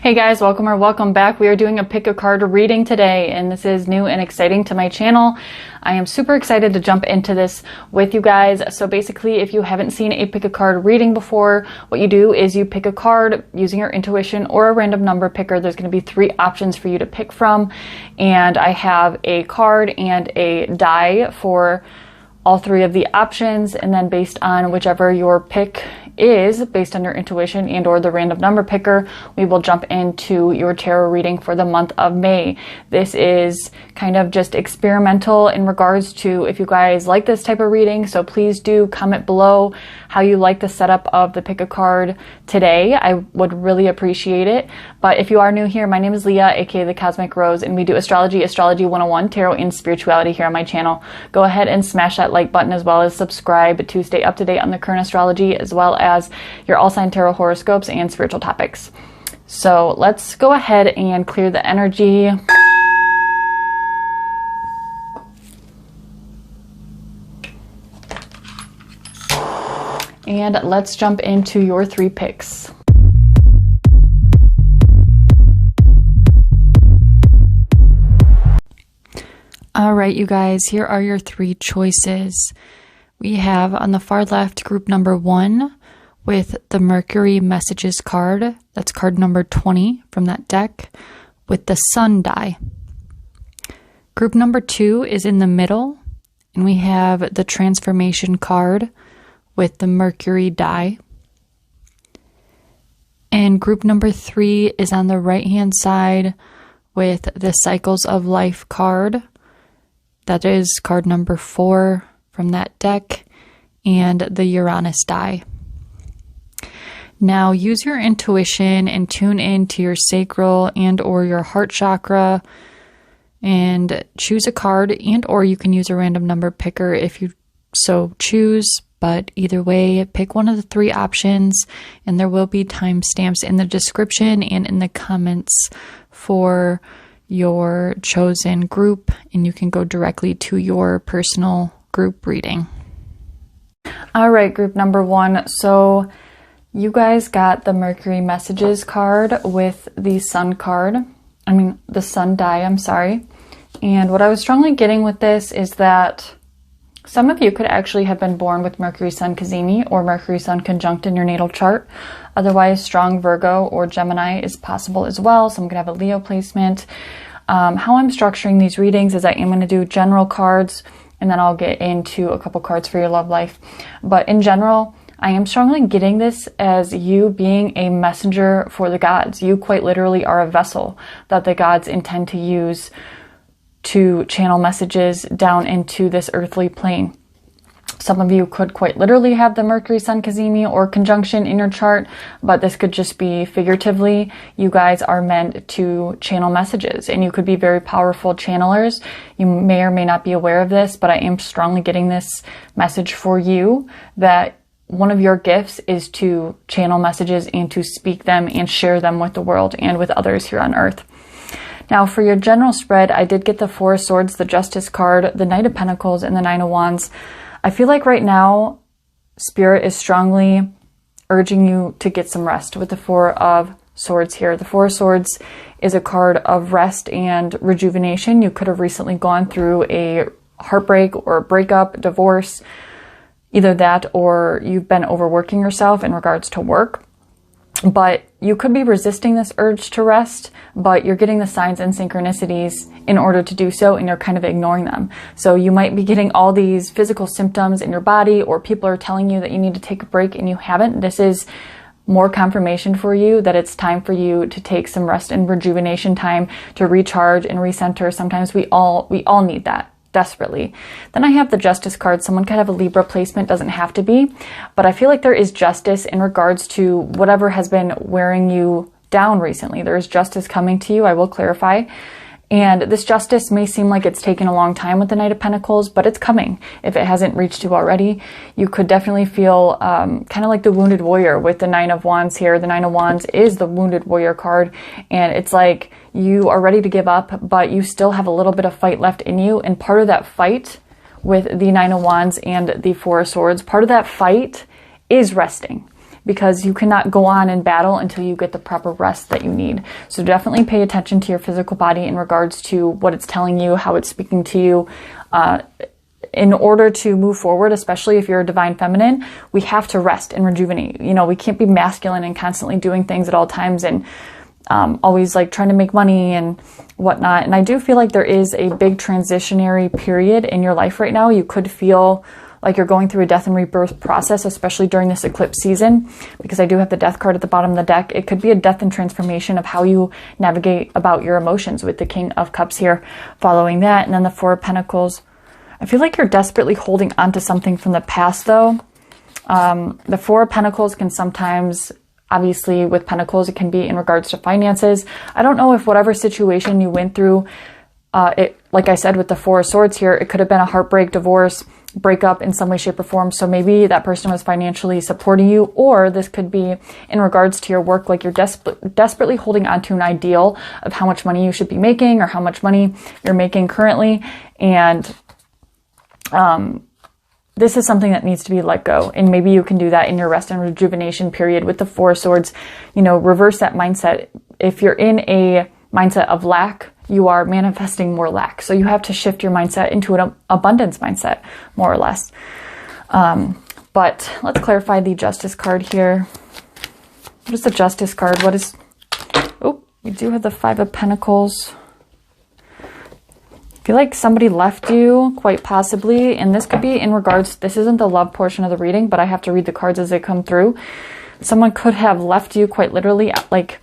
Hey guys, welcome or welcome back. We are doing a pick a card reading today, and this is new and exciting to my channel. I am super excited to jump into this with you guys. So basically, if you haven't seen a pick a card reading before, what you do is you pick a card using your intuition or a random number picker. There's going to be 3 options for you to pick from, and I have a card and a die for all 3 of the options, and then based on whichever your pick is, based on your intuition and or the random number picker, we will jump into your tarot reading for the month of May. This is kind of just experimental in regards to if you guys like this type of reading, so please do comment below how you like the setup of the pick a card today. I would really appreciate it. But if you are new here, my name is Leah, aka the Cosmic Rose, and we do astrology 101, tarot, and spirituality here on my channel. Go ahead and smash that like button as well as subscribe to stay up to date on the current astrology as well as your all sign tarot horoscopes and spiritual topics. So let's go ahead and clear the energy. And let's jump into your 3 picks. All right, you guys, here are your 3 choices. We have on the far left group number 1 with the Mercury Messages card. That's card number 20 from that deck with the Sun die. Group number 2 is in the middle, and we have the Transformation card with the Mercury die. And group number 3 is on the right-hand side with the Cycles of Life card. That is card number 4 from that deck, and the Uranus die. Now use your intuition and tune in to your sacral and or your heart chakra and choose a card, and or you can use a random number picker if you so choose. But either way, pick one of the 3 options, and there will be timestamps in the description and in the comments for your chosen group, and you can go directly to your personal group reading. All right, group number 1. So you guys got the Mercury Messages card with the Sun card. The Sun die, I'm sorry. And what I was strongly getting with this is that some of you could actually have been born with Mercury Sun Cazimi or Mercury Sun conjunct in your natal chart. Otherwise, strong Virgo or Gemini is possible as well. Some could have a Leo placement. How I'm structuring these readings is I am going to do general cards, and then I'll get into a couple cards for your love life. But in general, I am strongly getting this as you being a messenger for the gods. You quite literally are a vessel that the gods intend to use to channel messages down into this earthly plane. Some of you could quite literally have the Mercury Sun Cazimi or conjunction in your chart, but this could just be figuratively. You guys are meant to channel messages, and you could be very powerful channelers. You may or may not be aware of this, but I am strongly getting this message for you that one of your gifts is to channel messages and to speak them and share them with the world and with others here on earth. Now, for your general spread, I did get the 4 of Swords, the Justice card, the Knight of Pentacles, and the 9 of Wands. I feel like right now, Spirit is strongly urging you to get some rest with the 4 of Swords here. The 4 of Swords is a card of rest and rejuvenation. You could have recently gone through a heartbreak or a breakup, divorce, either that or you've been overworking yourself in regards to work. But you could be resisting this urge to rest, but you're getting the signs and synchronicities in order to do so, and you're kind of ignoring them. So you might be getting all these physical symptoms in your body, or people are telling you that you need to take a break and you haven't. This is more confirmation for you that it's time for you to take some rest and rejuvenation time to recharge and recenter. Sometimes we all need that desperately. Then I have the Justice card. Someone could have a Libra placement, doesn't have to be, but I feel like there is justice in regards to whatever has been wearing you down recently. There is justice coming to you, I will clarify. And this justice may seem like it's taken a long time with the Knight of Pentacles, but it's coming. If it hasn't reached you already, you could definitely feel kind of like the Wounded Warrior with the 9 of Wands here. The 9 of Wands is the Wounded Warrior card, and it's like you are ready to give up, but you still have a little bit of fight left in you. And part of that fight with the 9 of Wands and the 4 of Swords, part of that fight is resting. because you cannot go on in battle until you get the proper rest that you need. So definitely pay attention to your physical body in regards to what it's telling you, how it's speaking to you. In order to move forward, especially if you're a divine feminine, we have to rest and rejuvenate. You know, we can't be masculine and constantly doing things at all times and always like trying to make money and whatnot. And I do feel like there is a big transitionary period in your life right now. You could feel like you're going through a death and rebirth process, especially during this eclipse season, because I do have the death card at the bottom of the deck. It could be a death and transformation of how you navigate about your emotions with the King of Cups here following that. And then the Four of Pentacles. I feel like you're desperately holding on to something from the past though. The Four of Pentacles can sometimes, obviously with Pentacles, it can be in regards to finances. I don't know if whatever situation you went through, like I said, with the Four of Swords here, it could have been a heartbreak, divorce, breakup in some way, shape, or form. So maybe that person was financially supporting you, or this could be in regards to your work, like you're desperately holding on to an ideal of how much money you should be making or how much money you're making currently. And this is something that needs to be let go. And maybe you can do that in your rest and rejuvenation period with the Four of Swords. You know, reverse that mindset. If you're in a mindset of lack, you are manifesting more lack. So you have to shift your mindset into an abundance mindset, more or less. But let's clarify the Justice card here. What is the Justice card? What is... Oh, we do have the Five of Pentacles. I feel like somebody left you, quite possibly. And this could be in regards... This isn't the love portion of the reading, but I have to read the cards as they come through. Someone could have left you quite literally, like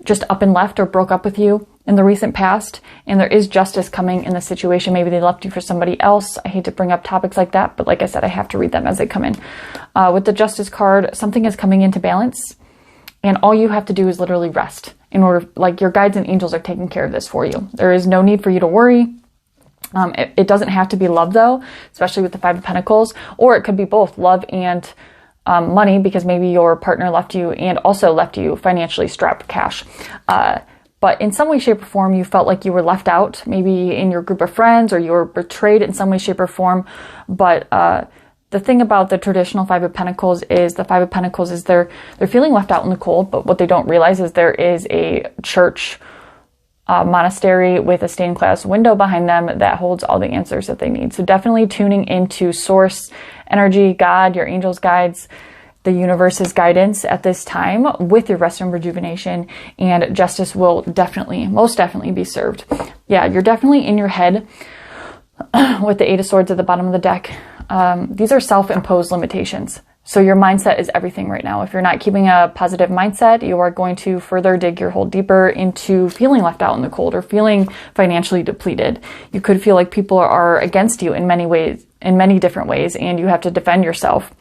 just up and left or broke up with you in the recent past, and there is justice coming in the situation. Maybe they left you for somebody else. I hate to bring up topics like that, but like I said, I have to read them as they come in. With the Justice card, something is coming into balance, and all you have to do is literally rest in order, like your guides and angels are taking care of this for you. There is no need for you to worry. It doesn't have to be love though, especially with the Five of Pentacles, or it could be both love and money, because maybe your partner left you and also left you financially strapped cash. But in some way, shape, or form, you felt like you were left out, maybe in your group of friends, or you were betrayed in some way, shape, or form. But the thing about the traditional Five of Pentacles is the Five of Pentacles is they're feeling left out in the cold, but what they don't realize is there is a church, monastery with a stained glass window behind them that holds all the answers that they need. So definitely tuning into source energy, God, your angels, guides, the universe's guidance at this time with your rest and rejuvenation, and justice will definitely, most definitely be served. Yeah, you're definitely in your head with the Eight of Swords at the bottom of the deck. These are self-imposed limitations. So your mindset is everything right now. If you're not keeping a positive mindset, you are going to further dig your hole deeper into feeling left out in the cold or feeling financially depleted. You could feel like people are against you in many ways, in many different ways, and you have to defend yourself.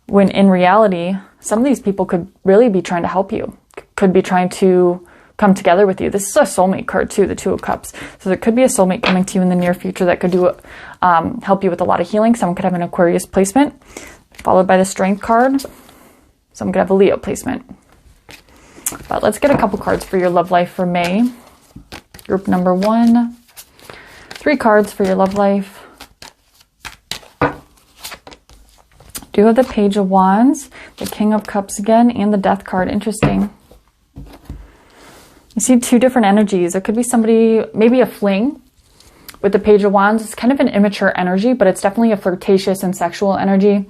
When in reality, some of these people could really be trying to help you, could be trying to come together with you. This is a soulmate card too, the Two of Cups. So there could be a soulmate coming to you in the near future that could do help you with a lot of healing. Someone could have an Aquarius placement, followed by the Strength card. Someone could have a Leo placement. But let's get a couple cards for your love life for May. Group number 1. 3 cards for your love life. Do have the Page of Wands, the King of Cups again, and the Death card. Interesting. You see 2 different energies. There could be somebody, maybe a fling. With the Page of Wands, it's kind of an immature energy, but it's definitely a flirtatious and sexual energy.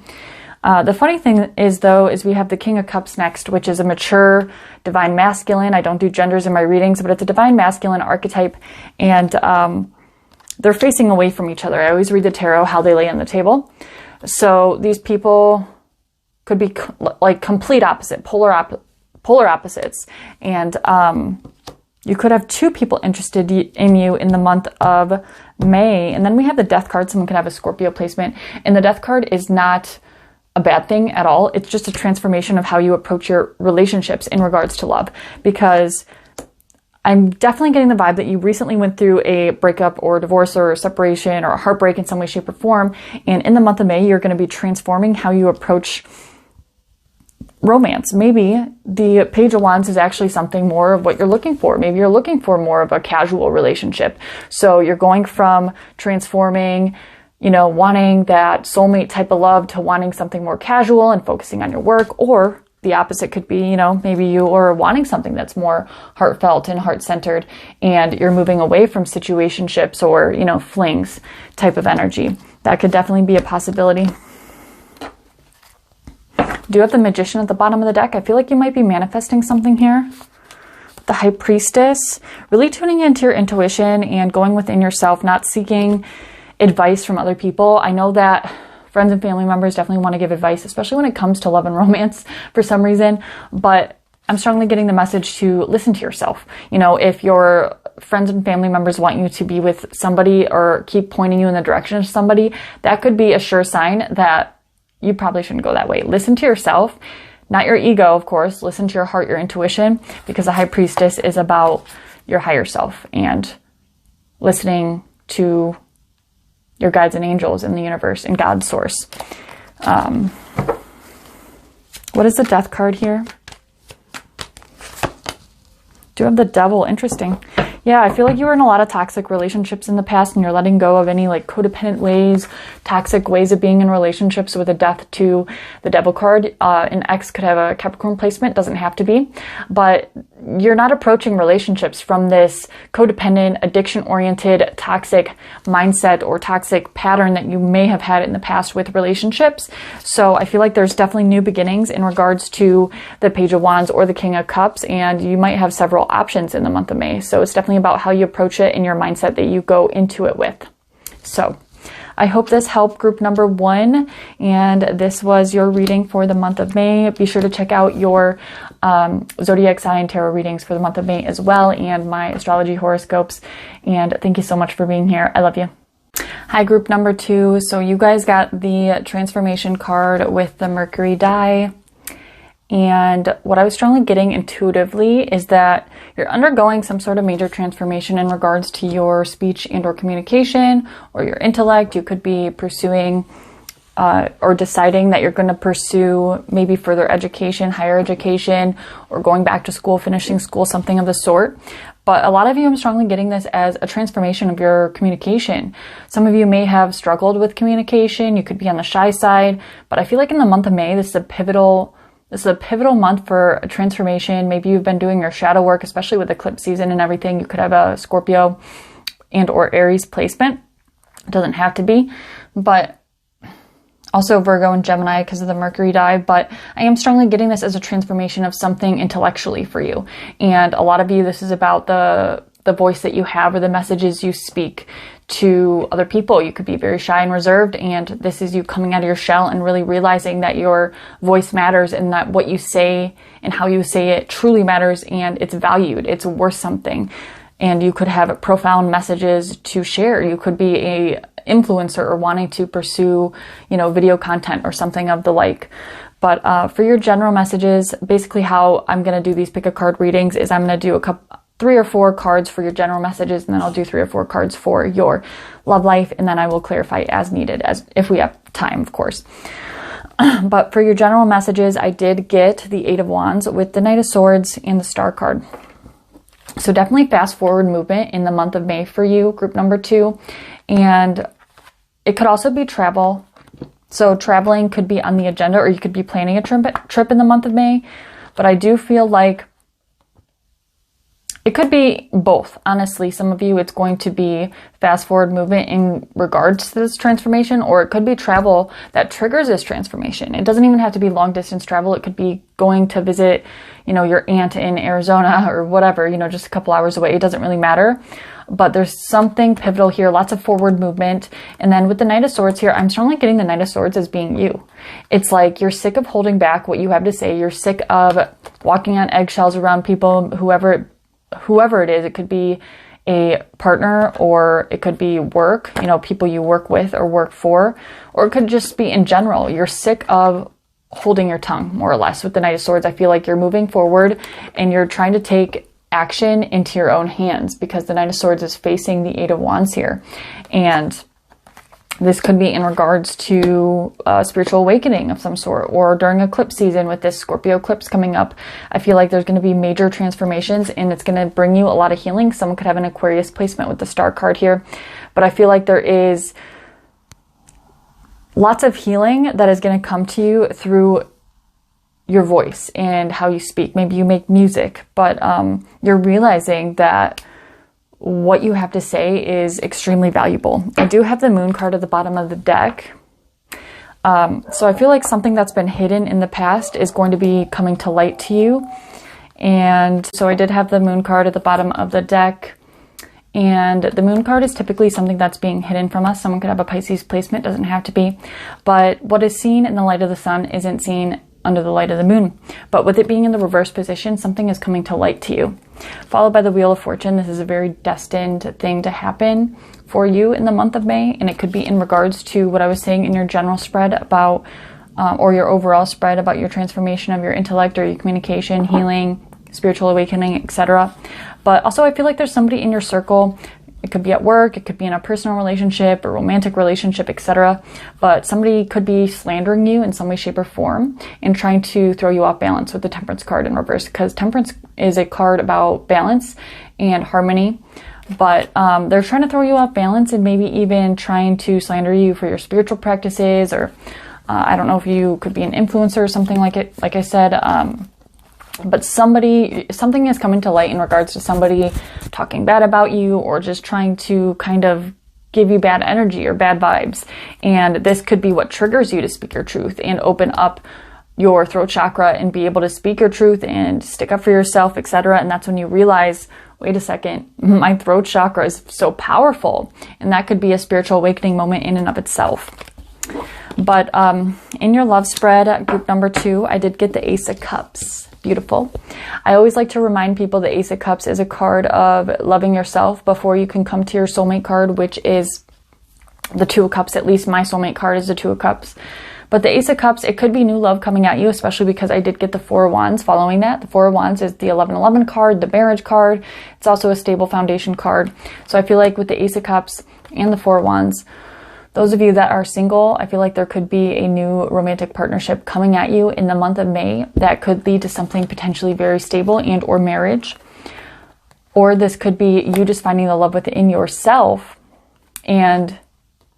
The funny thing is, though, is we have the King of Cups next, which is a mature, divine masculine. I don't do genders in my readings, but it's a divine masculine archetype, and they're facing away from each other. I always read the tarot, how they lay on the table. So these people could be like complete opposite, polar opposites. And you could have 2 people interested in you in the month of May. And then we have the Death card. Someone could have a Scorpio placement. And the Death card is not a bad thing at all. It's just a transformation of how you approach your relationships in regards to love. Because I'm definitely getting the vibe that you recently went through a breakup or divorce or separation or a heartbreak in some way, shape, or form. And in the month of May, you're going to be transforming how you approach romance. Maybe the Page of Wands is actually something more of what you're looking for. Maybe you're looking for more of a casual relationship. So you're going from transforming, you know, wanting that soulmate type of love to wanting something more casual and focusing on your work. Or the opposite could be, you know, maybe you are wanting something that's more heartfelt and heart-centered, and you're moving away from situationships or, you know, flings type of energy. That could definitely be a possibility. Do you have the Magician at the bottom of the deck? I feel like you might be manifesting something here. The High Priestess, really tuning into your intuition and going within yourself, not seeking advice from other people. I know that friends and family members definitely want to give advice, especially when it comes to love and romance for some reason, but I'm strongly getting the message to listen to yourself. You know, if your friends and family members want you to be with somebody or keep pointing you in the direction of somebody, that could be a sure sign that you probably shouldn't go that way. Listen to yourself, not your ego, of course. Listen to your heart, your intuition, because the High Priestess is about your higher self and listening to your guides and angels in the universe and God's source. What is the Death card here? Do you have the Devil? Interesting. Yeah, I feel like you were in a lot of toxic relationships in the past, and you're letting go of any like codependent ways, toxic ways of being in relationships. With a Death to the Devil card, an ex could have a Capricorn placement, doesn't have to be, but you're not approaching relationships from this codependent, addiction-oriented, toxic mindset or toxic pattern that you may have had in the past with relationships. So I feel like there's definitely new beginnings in regards to the Page of Wands or the King of Cups, and you might have several options in the month of May. So it's definitely about how you approach it and your mindset that you go into it with. So I hope this helped group number 1, and this was your reading for the month of May. Be sure to check out your zodiac sign tarot readings for the month of May as well, and my astrology horoscopes. And thank you so much for being here. I love you. Hi, group number 2. So you guys got the transformation card with the Mercury die. And what I was strongly getting intuitively is that you're undergoing some sort of major transformation in regards to your speech and or communication or your intellect. You could be pursuing or deciding that you're going to pursue maybe further education, higher education, or going back to school, finishing school, something of the sort. But a lot of you, I'm strongly getting this as a transformation of your communication. Some of you may have struggled with communication. You could be on the shy side, but I feel like in the month of May, this is a pivotal month for a transformation. Maybe you've been doing your shadow work, especially with eclipse season and everything. You could have a Scorpio and or Aries placement. It doesn't have to be, but also Virgo and Gemini because of the Mercury die. But I am strongly getting this as a transformation of something intellectually for you. And a lot of you, this is about the voice that you have or the messages you speak to other people. You could be very shy and reserved, and this is you coming out of your shell and really realizing that your voice matters and that what you say and how you say it truly matters, and it's valued, it's worth something. And you could have profound messages to share. You could be a influencer or wanting to pursue, you know, video content or something of the like. But for your general messages, basically how I'm going to do these pick a card readings is I'm going to do 3 or 4 cards for your general messages, and then I'll do 3 or 4 cards for your love life, and then I will clarify as needed, as if we have time, of course. But for your general messages, I did get the 8 of Wands with the Knight of Swords and the Star card. So definitely fast forward movement in the month of May for you, group number 2. And it could also be travel. So traveling could be on the agenda, or you could be planning a trip in the month of May. But I do feel like it could be both. Honestly, some of you, it's going to be fast forward movement in regards to this transformation, or it could be travel that triggers this transformation. It doesn't even have to be long distance travel. It could be going to visit, you know, your aunt in Arizona or whatever, you know, just a couple hours away. It doesn't really matter. But there's something pivotal here, lots of forward movement. And then with the Knight of Swords here, I'm strongly getting the Knight of Swords as being you. It's like you're sick of holding back what you have to say. You're sick of walking on eggshells around people, whoever it is. It could be a partner, or it could be work, you know, people you work with or work for, or it could just be in general. You're sick of holding your tongue, more or less. With the Knight of Swords, I feel like you're moving forward and you're trying to take action into your own hands, because the Knight of Swords is facing the 8 of Wands here. And this could be in regards to a spiritual awakening of some sort, or during eclipse season with this Scorpio eclipse coming up. I feel like there's going to be major transformations, and it's going to bring you a lot of healing. Someone could have an Aquarius placement with the Star card here. But I feel like there is lots of healing that is going to come to you through your voice and how you speak. Maybe you make music, but you're realizing that what you have to say is extremely valuable. I do have the Moon card at the bottom of the deck. So I feel like something that's been hidden in the past is going to be coming to light to you. And so I did have the Moon card at the bottom of the deck. And the Moon card is typically something that's being hidden from us. Someone could have a Pisces placement, doesn't have to be. But what is seen in the light of the sun isn't seen under the light of the moon. But with it being in the reverse position, something is coming to light to you. Followed by the Wheel of Fortune. This is a very destined thing to happen for you in the month of May. And it could be in regards to what I was saying in your general spread about, or your overall spread about your transformation of your intellect or your communication, healing, spiritual awakening, etc. But also I feel like there's somebody in your circle. It could be at work, it could be in a personal relationship, a romantic relationship, etc. But somebody could be slandering you in some way, shape, or form and trying to throw you off balance with the Temperance card in reverse, because Temperance is a card about balance and harmony. But they're trying to throw you off balance and maybe even trying to slander you for your spiritual practices, or I don't know if you could be an influencer or something like it. Like I said, but something is coming to light in regards to somebody talking bad about you or just trying to kind of give you bad energy or bad vibes. And this could be what triggers you to speak your truth and open up your throat chakra and be able to speak your truth and stick up for yourself, etc. And that's when you realize, wait a second, my throat chakra is so powerful. And that could be a spiritual awakening moment in and of itself. But in your love spread, group number 2, I did get the Ace of Cups. Beautiful. I always like to remind people the Ace of Cups is a card of loving yourself before you can come to your soulmate card, which is the Two of Cups. At least my soulmate card is the Two of Cups. But the Ace of Cups, it could be new love coming at you, especially because I did get the Four of Wands following that. The Four of Wands is the 1111 card, the marriage card. It's also a stable foundation card. So I feel like with the Ace of Cups and the Four of Wands, those of you that are single, I feel like there could be a new romantic partnership coming at you in the month of May that could lead to something potentially very stable and or marriage. Or this could be you just finding the love within yourself and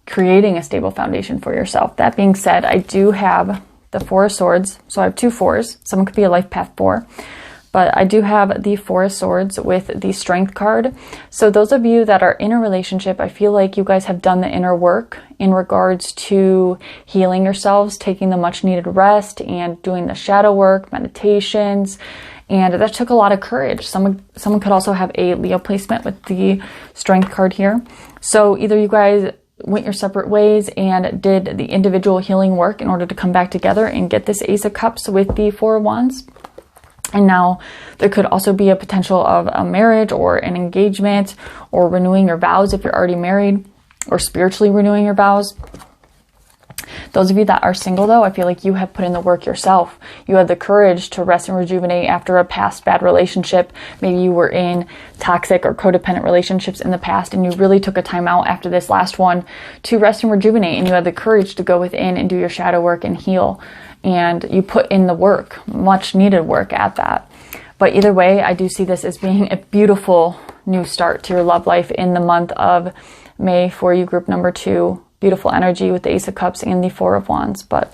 creating a stable foundation for yourself. That being said, I do have the Four of Swords. So I have 2 fours. Someone could be a life path 4. But I do have the Four of Swords with the Strength card. So those of you that are in a relationship, I feel like you guys have done the inner work in regards to healing yourselves, taking the much needed rest and doing the shadow work, meditations. And that took a lot of courage. Someone could also have a Leo placement with the Strength card here. So either you guys went your separate ways and did the individual healing work in order to come back together and get this Ace of Cups with the Four of Wands. And now there could also be a potential of a marriage or an engagement or renewing your vows if you're already married, or spiritually renewing your vows. Those of you that are single, though, I feel like you have put in the work yourself. You had the courage to rest and rejuvenate after a past bad relationship. Maybe you were in toxic or codependent relationships in the past, and you really took a time out after this last one to rest and rejuvenate, and you had the courage to go within and do your shadow work and heal. And you put in the work, much needed work at that. But either way, I do see this as being a beautiful new start to your love life in the month of May for you, group number 2. Beautiful energy with the Ace of Cups and the Four of Wands. But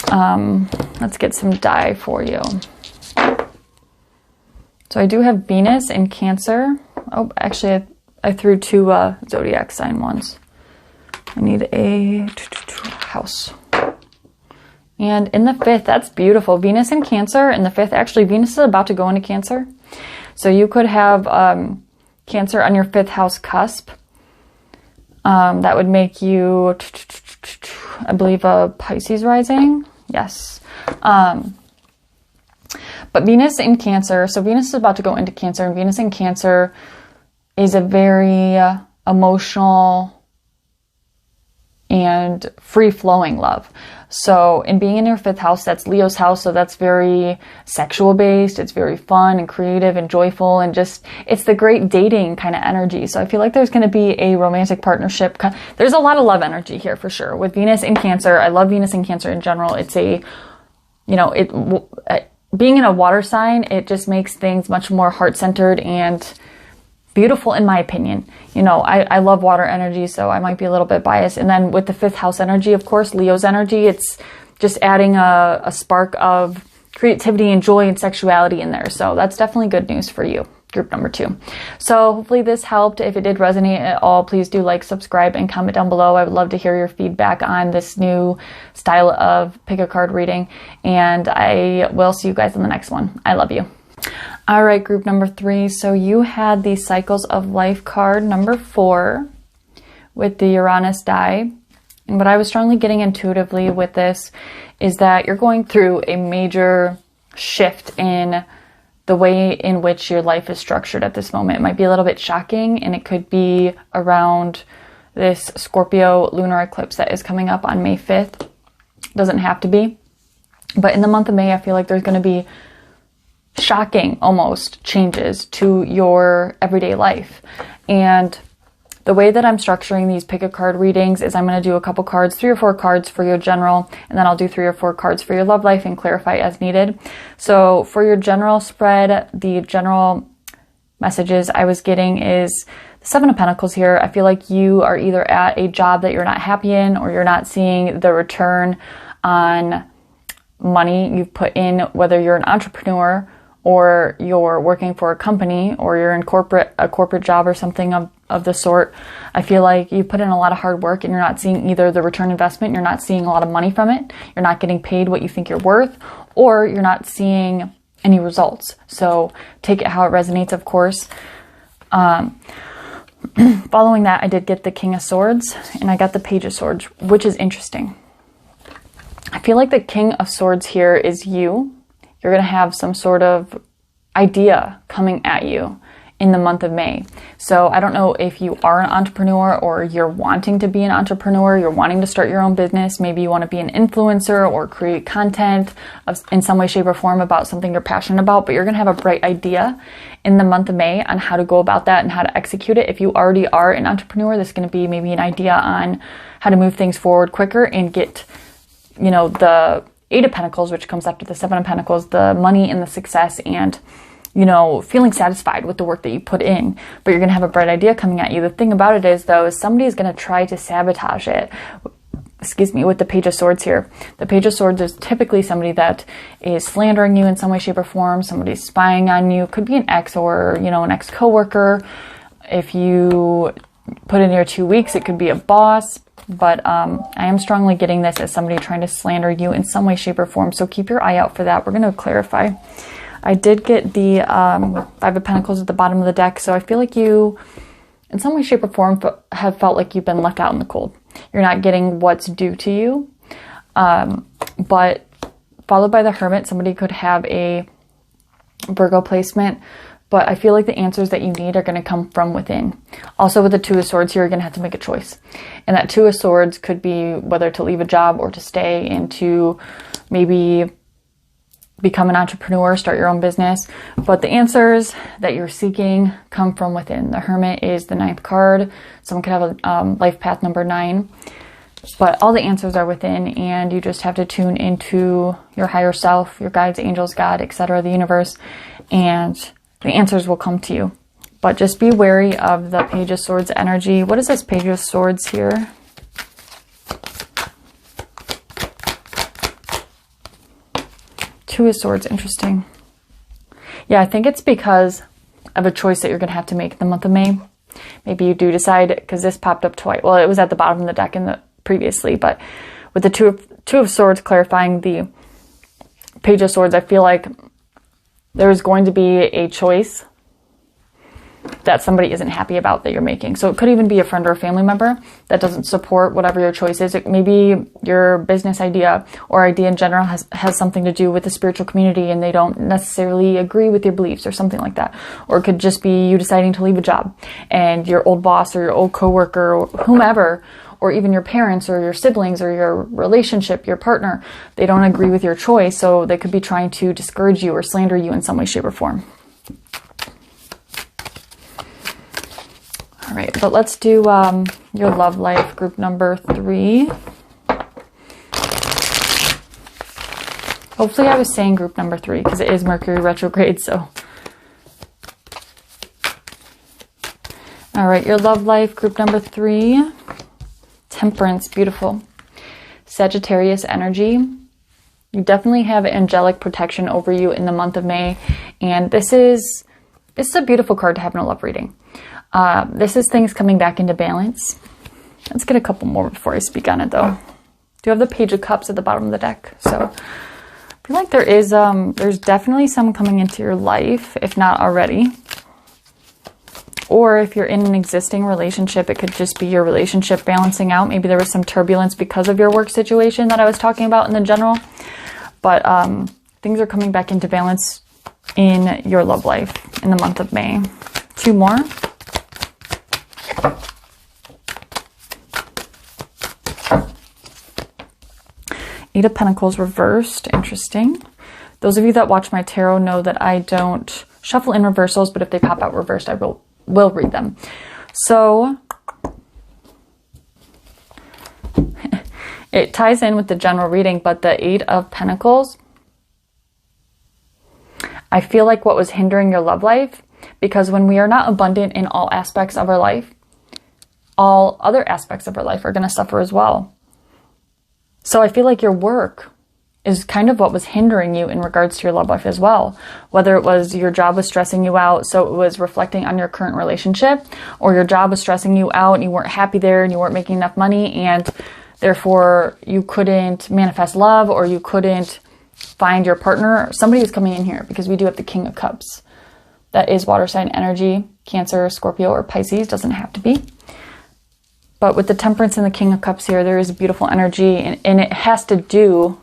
let's get some die for you. So I do have Venus in Cancer. Oh, actually, I threw 2 zodiac sign ones. I need a house. And in the 5th, that's beautiful. Venus in Cancer. In the 5th, actually, Venus is about to go into Cancer. So you could have Cancer on your 5th house cusp. That would make you, I believe, a Pisces rising. Yes. But Venus in Cancer. So Venus is about to go into Cancer. And Venus in Cancer is a very emotional and free-flowing love. So in being in your 5th house, that's Leo's house, so that's very sexual based, it's very fun and creative and joyful, and just, it's the great dating kind of energy. So I feel like there's going to be a romantic partnership. There's a lot of love energy here for sure. With Venus in Cancer, I love Venus in Cancer in general. It's a, you know, being in a water sign, it just makes things much more heart-centered and beautiful in my opinion. You know, I love water energy, so I might be a little bit biased. And then with the 5th house energy, of course, Leo's energy, it's just adding a spark of creativity and joy and sexuality in there. So that's definitely good news for you, group number 2. So hopefully this helped. If it did resonate at all, please do like, subscribe, and comment down below. I would love to hear your feedback on this new style of pick a card reading, and I will see you guys in the next one. I love you. All right, group number 3. So you had the Cycles of Life card number 4 with the Uranus die. And what I was strongly getting intuitively with this is that you're going through a major shift in the way in which your life is structured at this moment. It might be a little bit shocking, and it could be around this Scorpio lunar eclipse that is coming up on May 5th. Doesn't have to be. But in the month of May, I feel like there's going to be shocking, almost, changes to your everyday life. And the way that I'm structuring these pick a card readings is I'm going to do a couple cards, 3 or 4 cards for your general, and then I'll do 3 or 4 cards for your love life and clarify as needed. So for your general spread, the general messages I was getting is the 7 of Pentacles here. I feel like you are either at a job that you're not happy in, or you're not seeing the return on money you've put in, whether you're an entrepreneur or you're working for a company, or you're in a corporate job or something of the sort. I feel like you put in a lot of hard work and you're not seeing either the return investment, you're not seeing a lot of money from it, you're not getting paid what you think you're worth, or you're not seeing any results. So take it how it resonates, of course. Following that, I did get the King of Swords and I got the Page of Swords, which is interesting. I feel like the King of Swords here is you. You're going to have some sort of idea coming at you in the month of May. So I don't know if you are an entrepreneur or you're wanting to be an entrepreneur, you're wanting to start your own business. Maybe you want to be an influencer or create content in some way, shape, or form about something you're passionate about, but you're going to have a bright idea in the month of May on how to go about that and how to execute it. If you already are an entrepreneur, this is going to be maybe an idea on how to move things forward quicker and get, you know, the 8 of Pentacles, which comes after the 7 of Pentacles, the money and the success, and, you know, feeling satisfied with the work that you put in. But you're going to have a bright idea coming at you. The thing about it is, though, is somebody is going to try to sabotage it. Excuse me, with the Page of Swords here. The Page of Swords is typically somebody that is slandering you in some way, shape, or form. Somebody's spying on you. Could be an ex or, you know, an ex-coworker. If you put in your 2 weeks, it could be a boss. But I am strongly getting this as somebody trying to slander you in some way, shape, or form. So keep your eye out for that. We're going to clarify. I did get the 5 of Pentacles at the bottom of the deck. So I feel like you, in some way, shape, or form, have felt like you've been left out in the cold. You're not getting what's due to you. But followed by the Hermit, somebody could have a Virgo placement. But I feel like the answers that you need are going to come from within. Also with the 2 of Swords here, you're going to have to make a choice. And that 2 of Swords could be whether to leave a job or to stay and to maybe become an entrepreneur, start your own business. But the answers that you're seeking come from within. The Hermit is the 9th card. Someone could have a life path number 9. But all the answers are within, and you just have to tune into your higher self, your guides, angels, God, etc., the universe, and the answers will come to you. But just be wary of the Page of Swords energy. What is this Page of Swords here? Two of Swords, interesting. Yeah, I think it's because of a choice that you're going to have to make in the month of May. Maybe you do decide, because this popped up twice. Well, it was at the bottom of the deck previously, but with the two of Swords clarifying the Page of Swords, I feel like there's going to be a choice that somebody isn't happy about that you're making. So it could even be a friend or a family member that doesn't support whatever your choice is. It maybe your business idea or idea in general has something to do with the spiritual community and they don't necessarily agree with your beliefs or something like that. Or it could just be you deciding to leave a job and your old boss or your old coworker or whomever, or even your parents or your siblings or your relationship, your partner, they don't agree with your choice. So they could be trying to discourage you or slander you in some way, shape, or form. All right, but let's do your love life, group number 3. Hopefully I was saying group number 3 because it is Mercury retrograde, so. All right, your love life, group number 3. Temperance, beautiful. Sagittarius energy. You definitely have angelic protection over you in the month of May. And this is a beautiful card to have in a love reading. This is things coming back into balance. Let's get a couple more before I speak on it, though. Do you have the Page of Cups at the bottom of the deck? So I feel like there's definitely some coming into your life, if not already. Or if you're in an existing relationship, it could just be your relationship balancing out. Maybe there was some turbulence because of your work situation that I was talking about in the general. But things are coming back into balance in your love life in the month of May. 2 more. Eight of Pentacles reversed. Interesting. Those of you that watch my tarot know that I don't shuffle in reversals, but if they pop out reversed, I will read them. So it ties in with the general reading, but the Eight of Pentacles, I feel like what was hindering your love life, because when we are not abundant in all aspects of our life, all other aspects of our life are going to suffer as well. So I feel like your work is kind of what was hindering you in regards to your love life as well. Whether it was your job was stressing you out, so it was reflecting on your current relationship, or your job was stressing you out and you weren't happy there and you weren't making enough money and therefore you couldn't manifest love, or you couldn't find your partner. Somebody is coming in here because we do have the King of Cups. That is water sign energy, Cancer, Scorpio, or Pisces. Doesn't have to be. But with the Temperance and the King of Cups here, there is a beautiful energy, and it has to do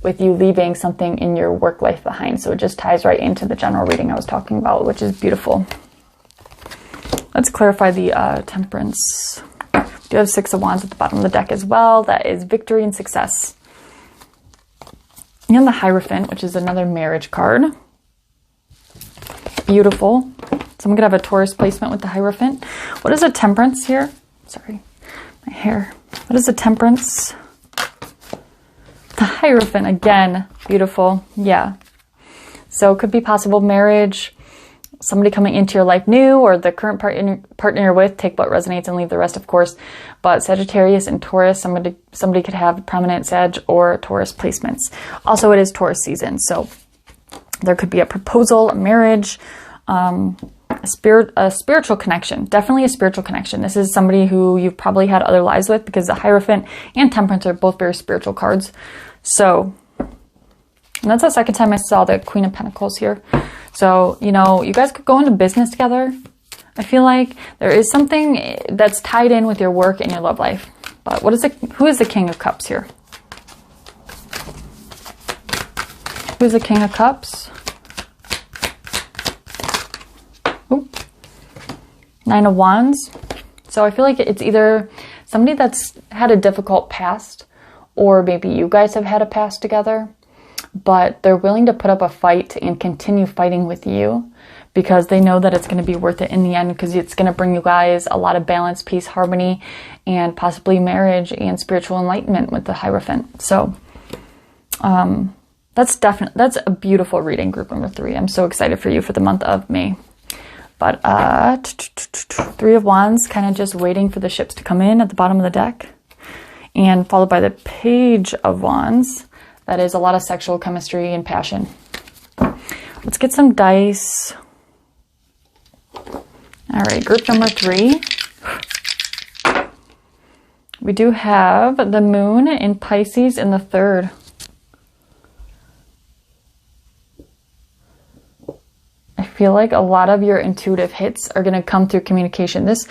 with you leaving something in your work life behind. So it just ties right into the general reading I was talking about, which is beautiful. Let's clarify the Temperance. We do have 6 of Wands at the bottom of the deck as well. That is victory and success. And the Hierophant, which is another marriage card. Beautiful. So I'm going to have a Taurus placement with the Hierophant. What is a Temperance here? Sorry, my hair. What is the Temperance? The Hierophant, again, beautiful. Yeah. So it could be possible marriage, somebody coming into your life new, or the current partner you're with. Take what resonates and leave the rest, of course. But Sagittarius and Taurus, somebody could have prominent Sag or Taurus placements. Also, it is Taurus season, so there could be a proposal, a marriage, a spiritual connection. Definitely a spiritual connection. This is somebody who you've probably had other lives with, because the Hierophant and Temperance are both very spiritual cards. So, and that's the second time I saw the Queen of Pentacles here. So, you know, you guys could go into business together. I feel like there is something that's tied in with your work and your love life. But who is the King of Cups here? Who is the King of Cups? Oop. 9 of Wands. So I feel like it's either somebody that's had a difficult past, or maybe you guys have had a past together, but they're willing to put up a fight and continue fighting with you because they know that it's going to be worth it in the end, because it's going to bring you guys a lot of balance, peace, harmony, and possibly marriage and spiritual enlightenment with the Hierophant. So that's a beautiful reading, group number 3. I'm so excited for you for the month of May. But 3 of Wands, kind of just waiting for the ships to come in at the bottom of the deck. And followed by the Page of Wands. That is a lot of sexual chemistry and passion. Let's get some dice. All right, group number 3. We do have the Moon in Pisces in the 3rd. I feel like a lot of your intuitive hits are going to come through communication. This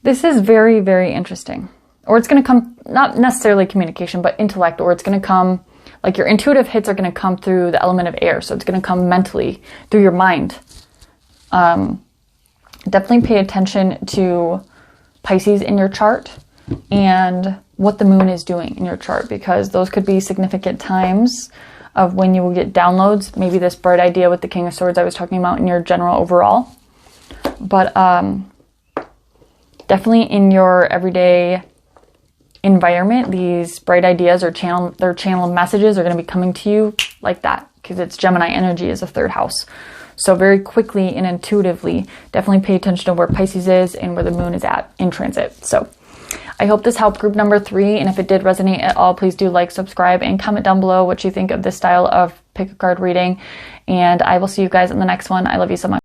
is very, very interesting. Or it's going to come, not necessarily communication, but intellect, or it's going to come, like your intuitive hits are going to come through the element of air. So it's going to come mentally through your mind. Definitely pay attention to Pisces in your chart and what the moon is doing in your chart, because those could be significant times of when you will get downloads. Maybe this bright idea with the King of Swords I was talking about in your general overall. But definitely in your everyday environment, these bright ideas or channeled messages are going to be coming to you like that, because it's Gemini energy is the 3rd house. So very quickly and intuitively, definitely pay attention to where Pisces is and where the moon is at in transit. So I hope this helped group number 3, and if it did resonate at all, please do like, subscribe, and comment down below what you think of this style of pick a card reading, and I will see you guys in the next one. I love you so much.